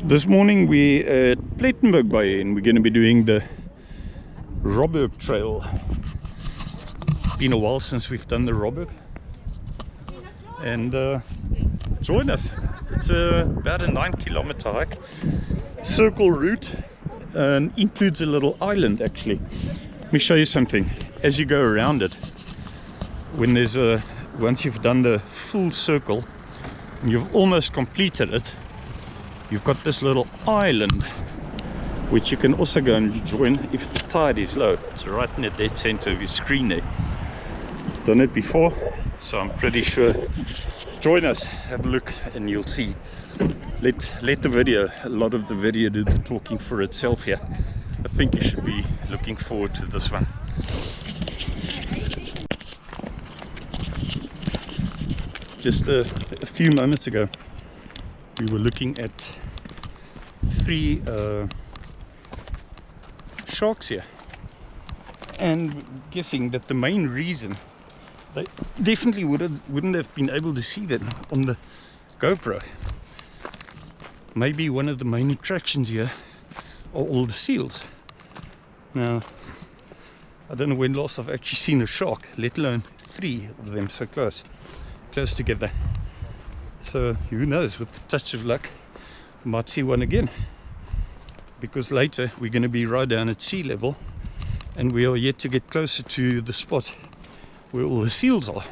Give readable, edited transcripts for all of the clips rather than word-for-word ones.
This morning we're at Plettenberg Bay and we're going to be doing the Robberg Trail. It's been a while since we've done the Robberg, and join us. It's about a 9-kilometer hike, circle route, and includes a little island actually. Let me show you something. As you go around it, when there's once you've done the full circle and you've almost completed it, you've got this little island which you can also go and join if the tide is low. It's right in the dead center of your screen there. I've done it before, so I'm pretty sure. Join us, have a look, and you'll see. Let the video, a lot of the video, do the talking for itself here. I think you should be looking forward to this one. Just a few moments ago, we were looking at 3 sharks here, and guessing that the main reason they definitely wouldn't have been able to see them on the GoPro. Maybe one of the main attractions here are all the seals. Now, I don't know when last I've actually seen a shark, let alone 3 of them so close together. So who knows, with a touch of luck we might see one again, because later we're going to be right down at sea level and we are yet to get closer to the spot where all the seals are.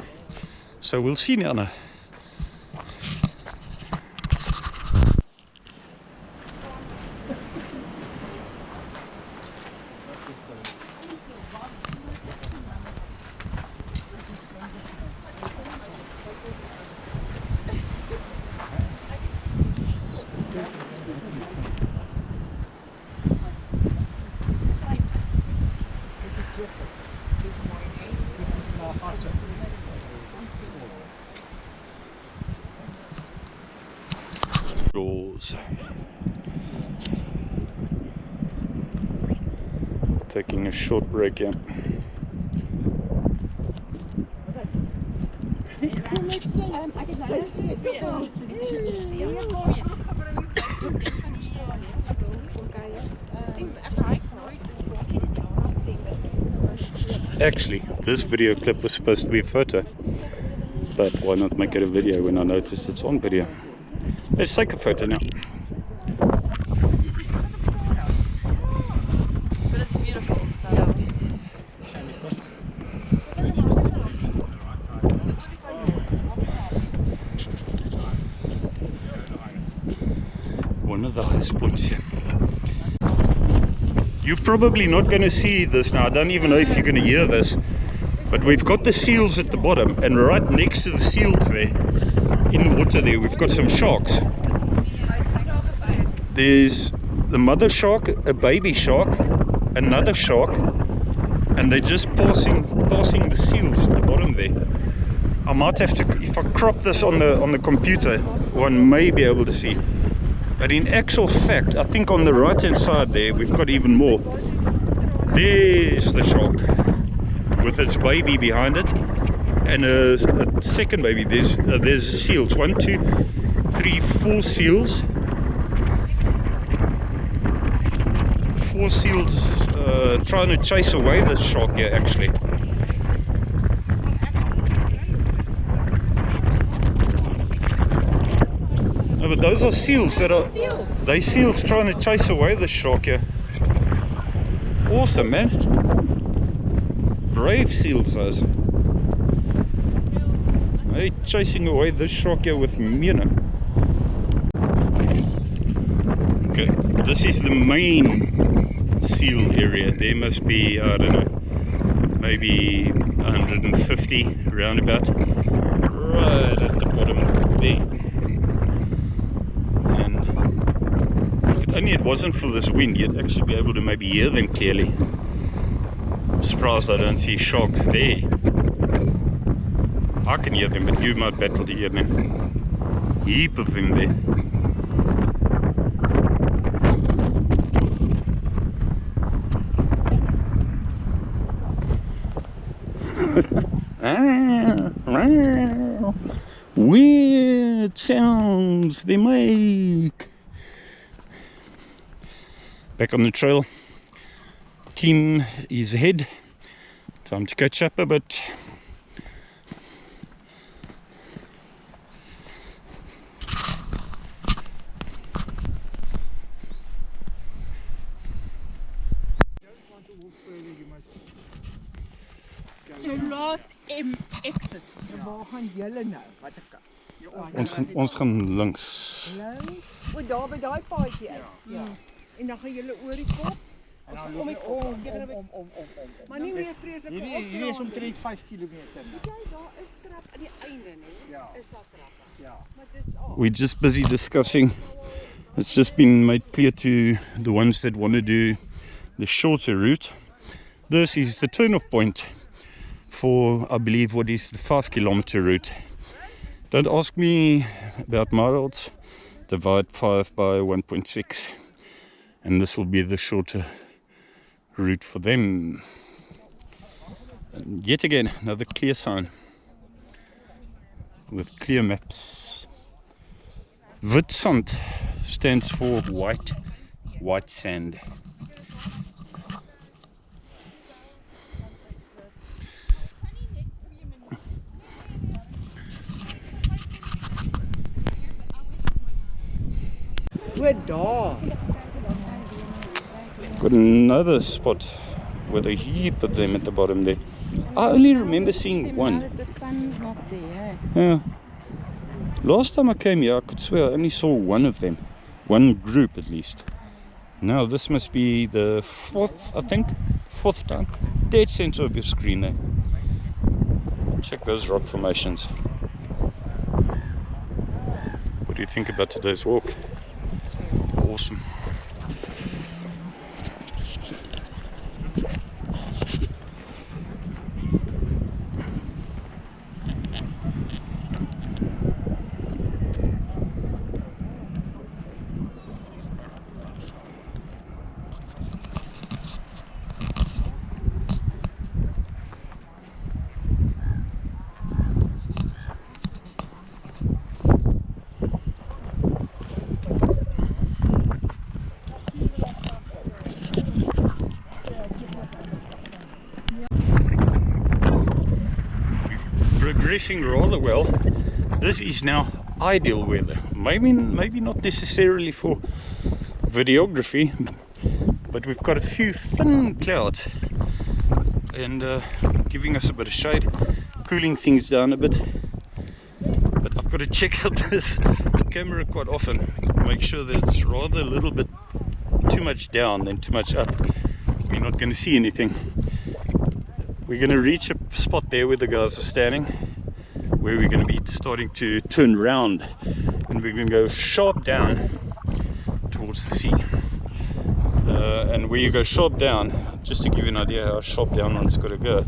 So we'll see now. Taking a short break here. Actually, this video clip was supposed to be a photo, but why not make it a video when I noticed it's on video? Let's take a photo now. One of the highest points here. You're probably not going to see this now. I don't even know if you're going to hear this, but we've got the seals at the bottom, and right next to the seals there, in the water there, we've got some sharks. There's the mother shark, a baby shark, another shark, and they're just passing the seals at the bottom there. I might have to, if I crop this on the computer, one may be able to see. But in actual fact, I think on the right hand side there, we've got even more. There's the shark with its baby behind it, and a second baby. There's seals. 1, 2, 3, 4 seals. 4 seals trying to chase away this shark here actually. No, but those are seals they seals trying to chase away the shark here. Awesome, man. Brave seals those. They're chasing away this shark here with me, you know. Okay, this is the main seal area. There must be, I don't know, maybe 150 roundabout, right at the bottom there. Only it wasn't for this wind, you'd actually be able to maybe hear them clearly. I'm surprised I don't see sharks there. I can hear them, but you might battle to hear them. Heap of them there. Weird. quiet sounds they make. Back on the trail. Team is ahead. Time to catch up a bit. Exit. Waar gaan julle nou? Wat ek Ons gaan links. O, daar by daai paadjie uit. Ja. En dan gaan julle oor die kop. En dan loop ek om. Maar nie meer vreeslik. Hierdie is omtrent 5 km nou. Kyk, daar is trap aan die einde, né? Ja. Is daar trappe? Ja. Maar dis al. We're just busy discussing. It's just been made clear to the ones that want to do the shorter route. This is the turn-off point for, I believe, what is the 5 kilometer route. Don't ask me about miles. Divide 5 by 1.6 and this will be the shorter route for them. And yet again, another clear sign with clear maps. Wit sand stands for white sand. Got another spot with a heap of them at the bottom there. I only remember seeing one. The sun's not there. Yeah. Last time I came here, I could swear I only saw one of them. One group at least. Now this must be the fourth, I think. Fourth time. Dead center of your screen there. Check those rock formations. What do you think about today's walk? Awesome. Progressing rather well. This is now ideal weather. Maybe not necessarily for videography, but we've got a few thin clouds and giving us a bit of shade, cooling things down a bit. But I've got to check out this camera quite often, make sure that it's rather a little bit too much down than too much up. We're not going to see anything. We're going to reach a spot there where the guys are standing, where we're going to be starting to turn round, and we're going to go sharp down towards the sea. And where you go sharp down, just to give you an idea how sharp down one's got to go,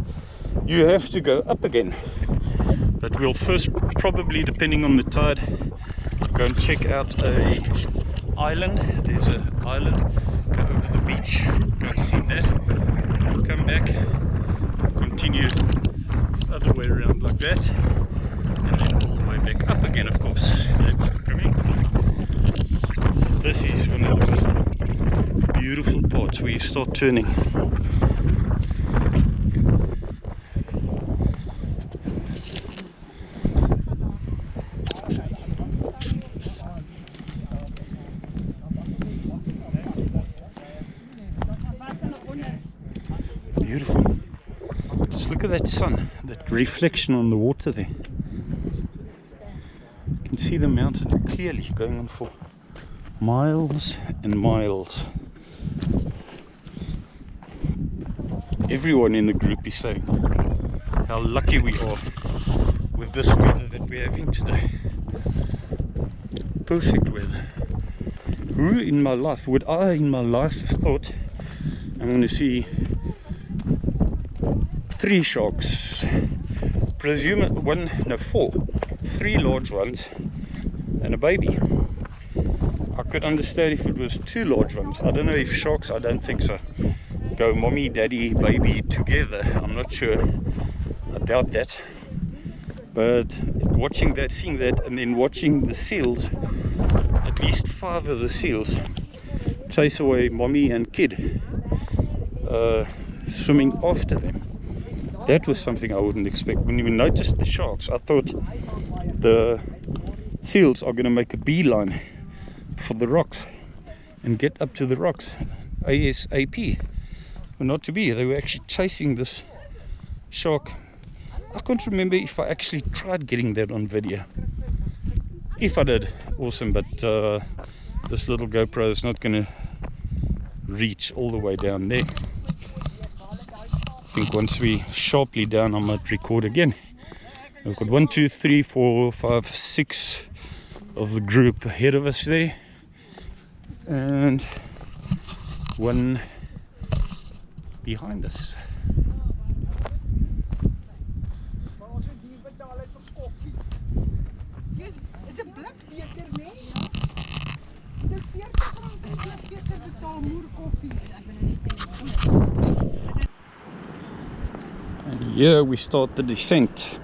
you have to go up again. But we'll first, probably depending on the tide, go and check out a island. There's an island. Go over the beach, go and see that. We'll come back, continue other way around like that, and then all the way back up again, of course. That's coming. So this is one of the most beautiful parts where you start turning. Beautiful. Just look at that sun, that reflection on the water there. You can see the mountains clearly going on for miles and miles. Everyone in the group is saying how lucky we are with this weather that we're having today. Perfect weather. Who in my life, would I in my life have thought I'm going to see 3 sharks, four, 3 large ones and a baby. I could understand if it was 2 large ones. I don't know if sharks, I don't think so, go mommy, daddy, baby together. I'm not sure. I doubt that. But watching that, seeing that, and then watching the seals, at least 5 of the seals, chase away mommy and kid, swimming after them. That was something I wouldn't expect. When we noticed the sharks, I thought the seals are going to make a beeline for the rocks and get up to the rocks ASAP. But not to be. They were actually chasing this shark. I can't remember if I actually tried getting that on video. If I did, awesome, but this little GoPro is not going to reach all the way down there. I think once we sharply down, I might record again. We've got 1, 2, 3, 4, 5, 6 of the group ahead of us there, and 1 behind us. Is 'n blikbeker, né? Dit R40 betaal moer koffie. And here we start the descent.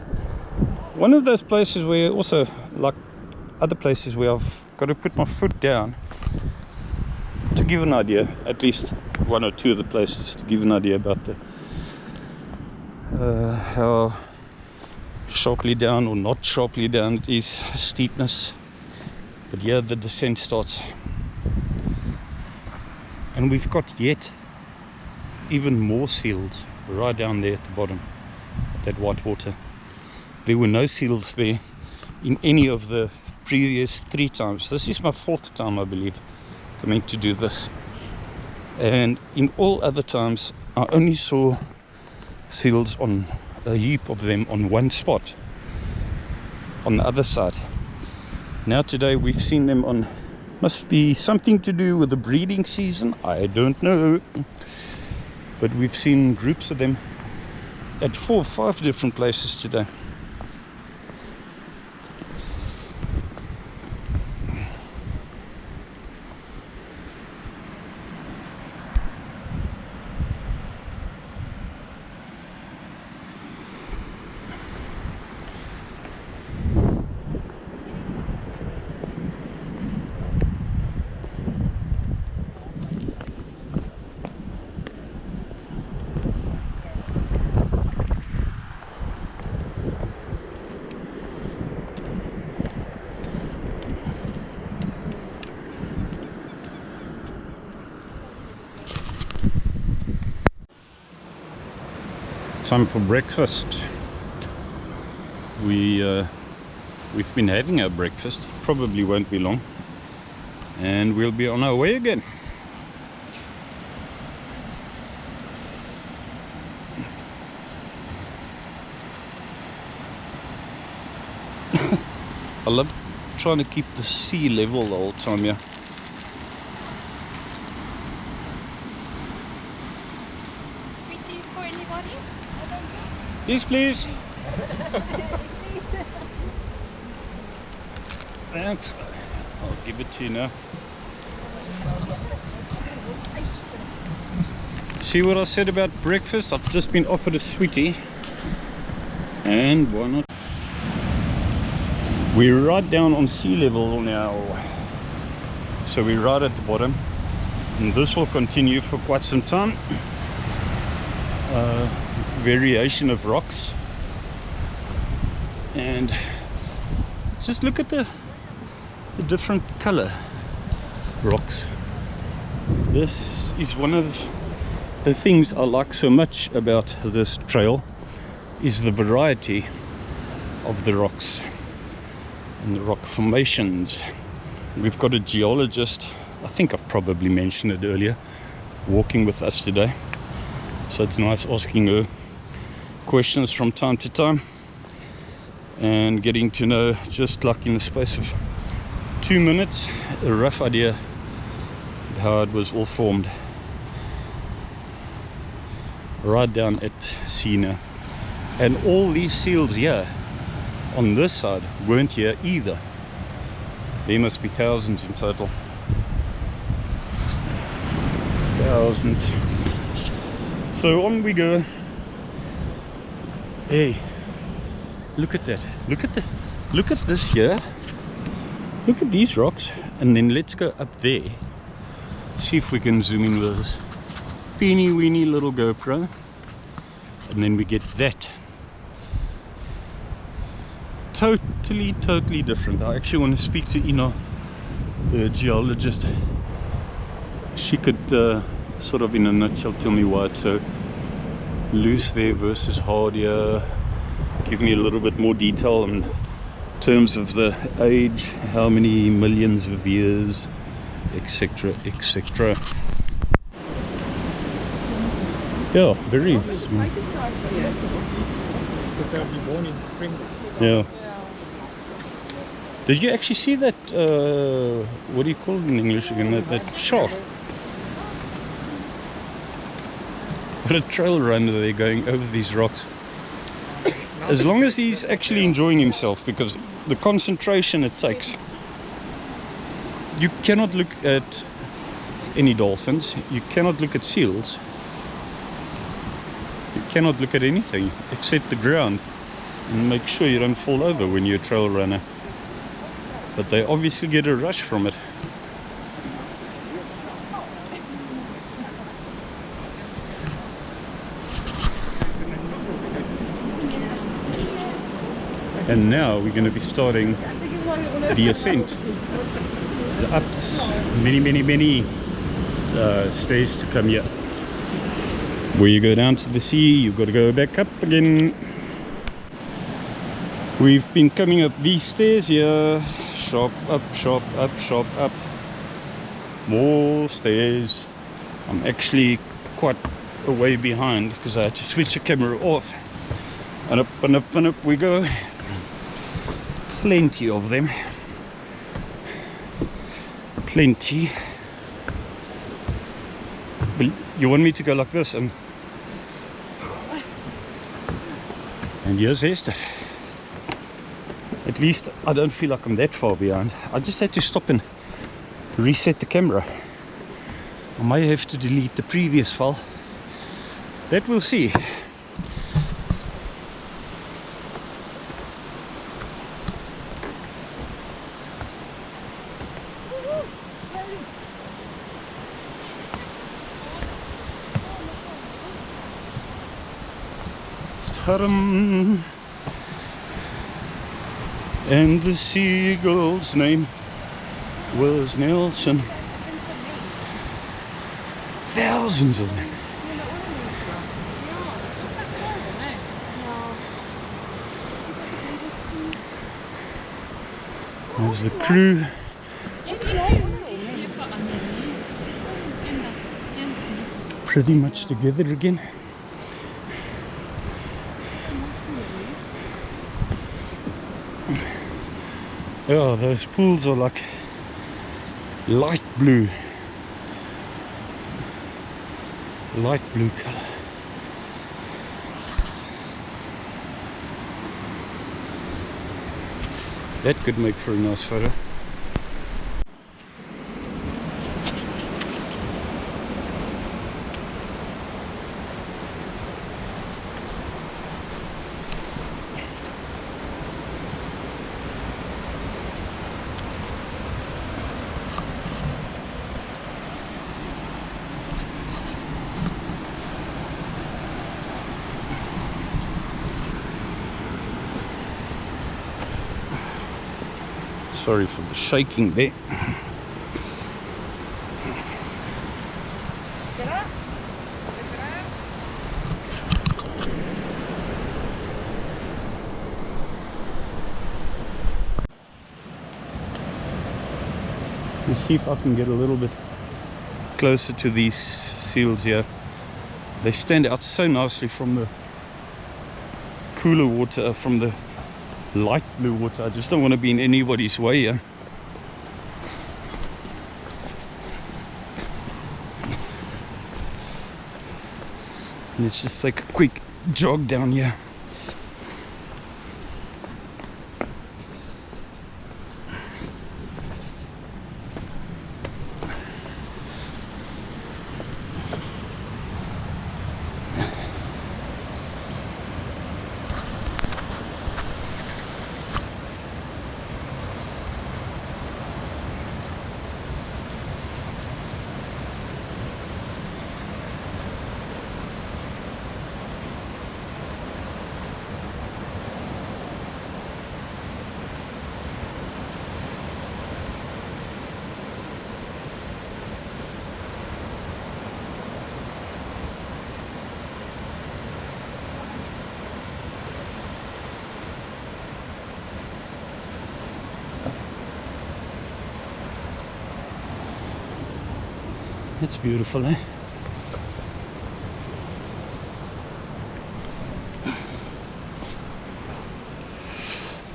One of those places where also, like other places where I've got to put my foot down to give an idea, at least 1 or 2 of the places, to give an idea about the how sharply down or not sharply down it is, steepness. But here the descent starts, and we've got yet even more seals right down there at the bottom, at that white water. There were no seals there in any of the previous 3 times. This is my 4th time, I believe, coming to do this, and in all other times I only saw seals, on a heap of them on one spot on the other side. Now today we've seen them on, must be something to do with the breeding season, I don't know, but we've seen groups of them at 4 or 5 different places today. Time for breakfast. We've been having our breakfast, probably won't be long, and we'll be on our way again. I love trying to keep the sea level the whole time here. Yes, please. Thanks. I'll give it to you now. See what I said about breakfast? I've just been offered a sweetie, and why not? We're right down on sea level now, so we're right at the bottom, and this will continue for quite some time. Variation of rocks, and just look at the different color rocks. This is one of the things I like so much about this trail, is the variety of the rocks and the rock formations. We've got a geologist, I think I've probably mentioned it earlier, walking with us today, so it's nice asking her questions from time to time and getting to know, just like in the space of 2 minutes, a rough idea of how it was all formed. Right down at sea now, and all these seals here on this side weren't here either. There must be thousands in total. Thousands. So on we go. Hey, look at that. Look at the look at this here. Look at these rocks, and then let's go up there. See if we can zoom in with this teeny weeny little GoPro, and then we get that. Totally different. I actually want to speak to Ina, the geologist. She could sort of in a nutshell tell me why it's so loose there versus hard here. Give me a little bit more detail in terms of the age, how many millions of years, etc, etc. Yeah, very small. Because they'll be born in spring. Yeah. Did you actually see that, what do you call it in English again, that shark? What a trail runner they're going over these rocks. As long as he's actually enjoying himself, because the concentration it takes. You cannot look at any dolphins, you cannot look at seals, you cannot look at anything except the ground, and make sure you don't fall over when you're a trail runner. But they obviously get a rush from it. And now we're going to be starting the ascent, the ups, many stairs to come here. Where you go down to the sea, you've got to go back up again. We've been coming up these stairs here, sharp up, sharp up, sharp up. More stairs. I'm actually quite a way behind because I had to switch the camera off. And up and up and up we go. Plenty of them. Plenty. But you want me to go like this, and here's Esther. At least I don't feel like I'm that far behind. I just had to stop and reset the camera. I may have to delete the previous file. That we'll see. Ta-dum. And the seagull's name was Nelson. Thousands of them. There's the crew. Pretty much together again. Oh, those pools are like light blue color. That could make for a nice photo. Sorry for the shaking there. Let's see if I can get a little bit closer to these seals here. They stand out so nicely from the cooler water, from the light blue water. I just don't want to be in anybody's way here. Let's just take a quick jog down here. It's beautiful, eh?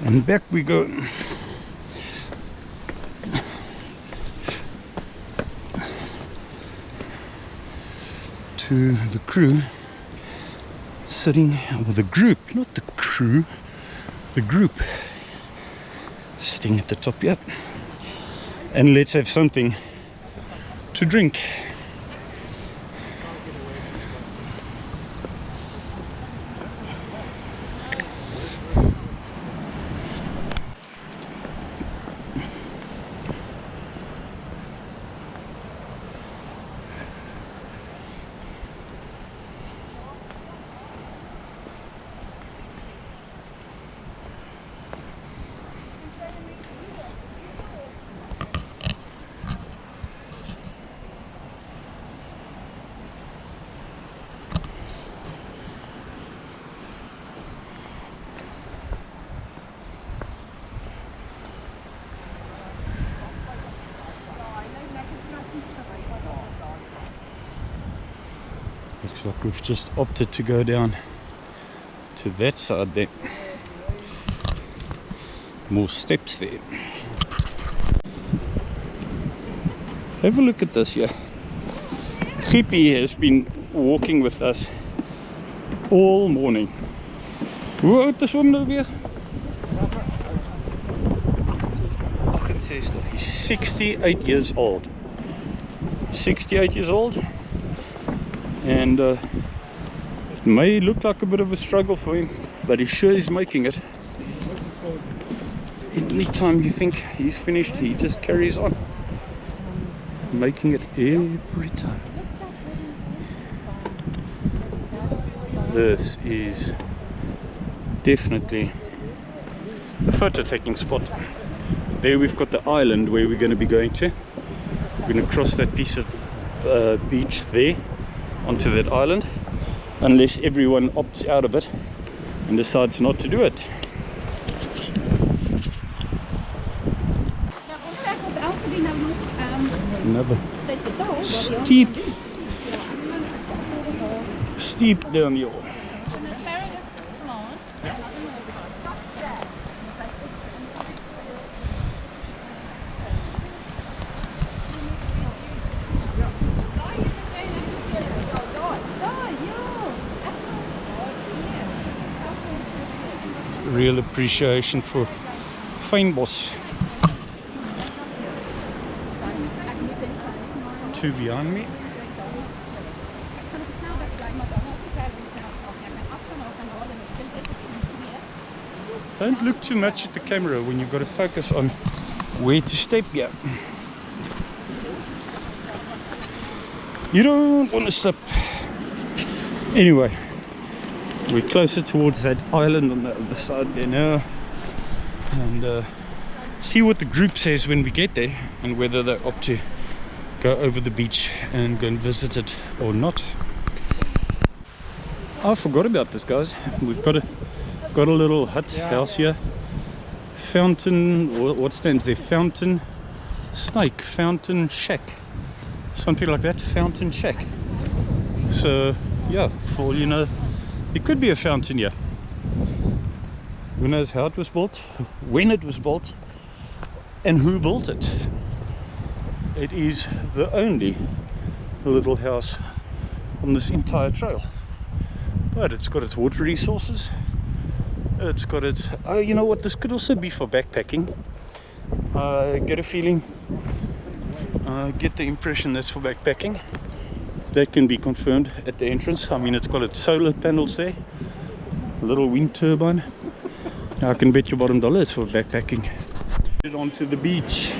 And back we go. To the crew sitting, or the group, not the crew, the group sitting at the top, yep. And let's have something to drink. Looks like we've just opted to go down to that side there. More steps there. Have a look at this here. Gippie has been walking with us all morning. Hoe oud is hom nou weer? 68. He's 68 years old. 68 years old. And it may look like a bit of a struggle for him, but he sure is making it. Anytime you think he's finished, he just carries on, making it every time. This is definitely a photo taking spot. There we've got the island where we're going to be going to. We're going to cross that piece of beach there onto that island, unless everyone opts out of it and decides not to do it. Another steep downhill. Real appreciation for fynbos. Two behind me. Don't look too much at the camera when you've got to focus on where to step here. You don't want to slip. Anyway, we're closer towards that island on the other side there now, and see what the group says when we get there, and whether they opt to go over the beach and go and visit it or not. I forgot about this, guys. We've got a little hut house here. Fountain, what stands there? Fountain Snake, Fountain Shack, something like that. Fountain Shack. So yeah, for all you know, it could be a fountain here. Who knows how it was built, when it was built, and who built it. It is the only little house on this entire trail, but it's got its water resources. It's got its, oh, you know what, this could also be for backpacking. Get a feeling, get the impression that's for backpacking. That can be confirmed at the entrance. I mean, it's got its solar panels there, a little wind turbine. I can bet you bottom dollar it's for backpacking. Get onto the beach.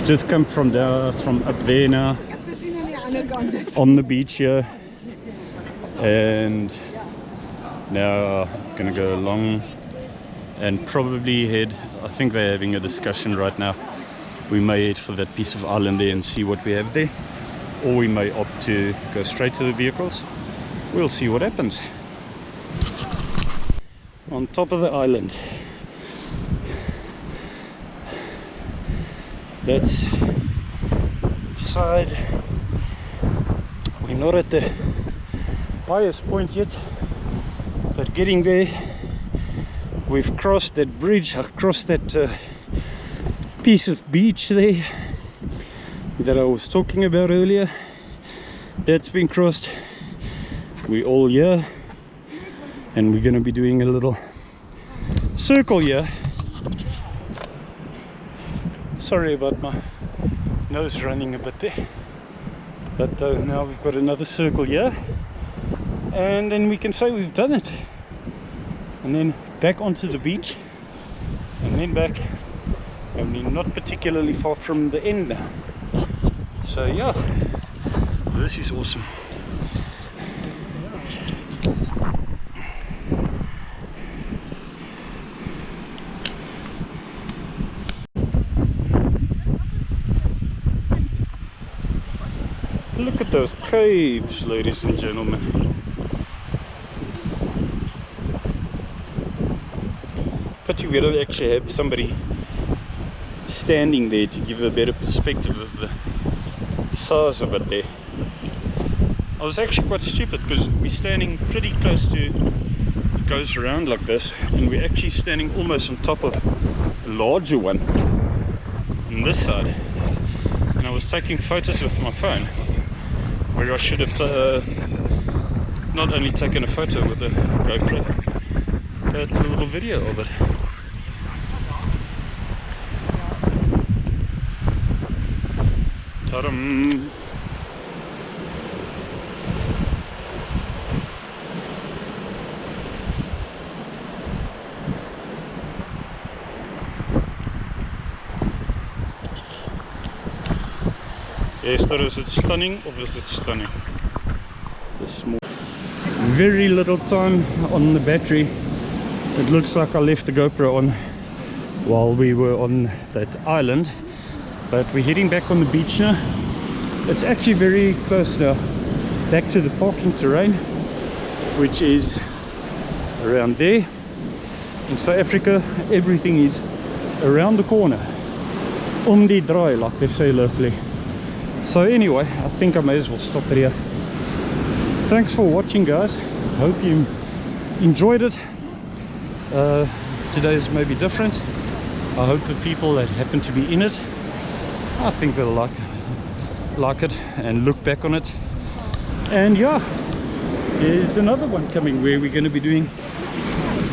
Just come from up there now, on the beach here, and now I'm gonna go along and probably head, I think they're having a discussion right now, we may head for that piece of island there and see what we have there, or we may opt to go straight to the vehicles. We'll see what happens. On top of the island, that's side We're not at the highest point yet, but getting there. We've crossed that bridge, across that piece of beach there that I was talking about earlier. That's been crossed. We're all here, and we're going to be doing a little circle here. Sorry about my nose running a bit there, but now we've got another circle here, and then we can say we've done it, and then back onto the beach, and then back, and we're not particularly far from the end now. So yeah, this is awesome. Look at those caves, ladies and gentlemen. Pity we don't actually have somebody standing there to give a better perspective of the size of it there. I was actually quite stupid because we're standing pretty close to, it goes around like this, and we're actually standing almost on top of a larger one on this side, and I was taking photos with my phone, where I should have not only taken a photo with the GoPro, but a little video of it. Ta-dam! Esther, is it stunning or is it stunning? Very little time on the battery. It looks like I left the GoPro on while we were on that island, but we're heading back on the beach now. It's actually very close now, back to the parking terrain, which is around there. In South Africa, everything is around the corner, om die draai, like they say locally. So anyway, I think I may as well stop it here. Thanks for watching, guys. Hope you enjoyed it. Today's maybe different. I hope the people that happen to be in it, I think they'll like it and look back on it. And yeah, there's another one coming where we're going to be doing,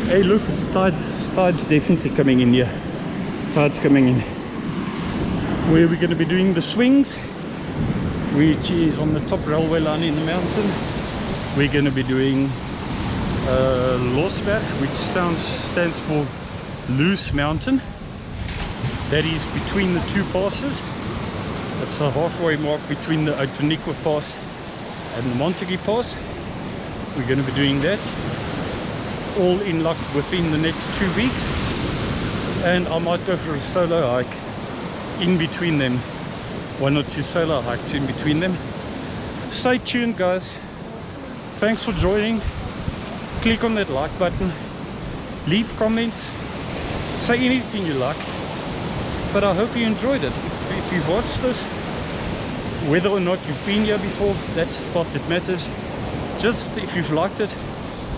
hey look, tide's definitely coming in here. Tide's coming in. Where we're going to be doing the swings, which is on the top railway line in the mountain. We're going to be doing Losberg, which stands for Loose Mountain. That is between the two passes. That's the halfway mark between the Outeniqua Pass and the Montague Pass. We're going to be doing that all in like within the next 2 weeks, and I might go for a solo hike in between them. 1 or 2 solo hikes in between them. Stay tuned, guys. Thanks for joining. Click on that like button, leave comments, say anything you like, but I hope you enjoyed it. If you've watched this, whether or not you've been here before, that's the part that matters. Just if you've liked it,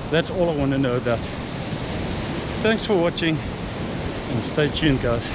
that's all I want to know about. Thanks for watching, and stay tuned, guys.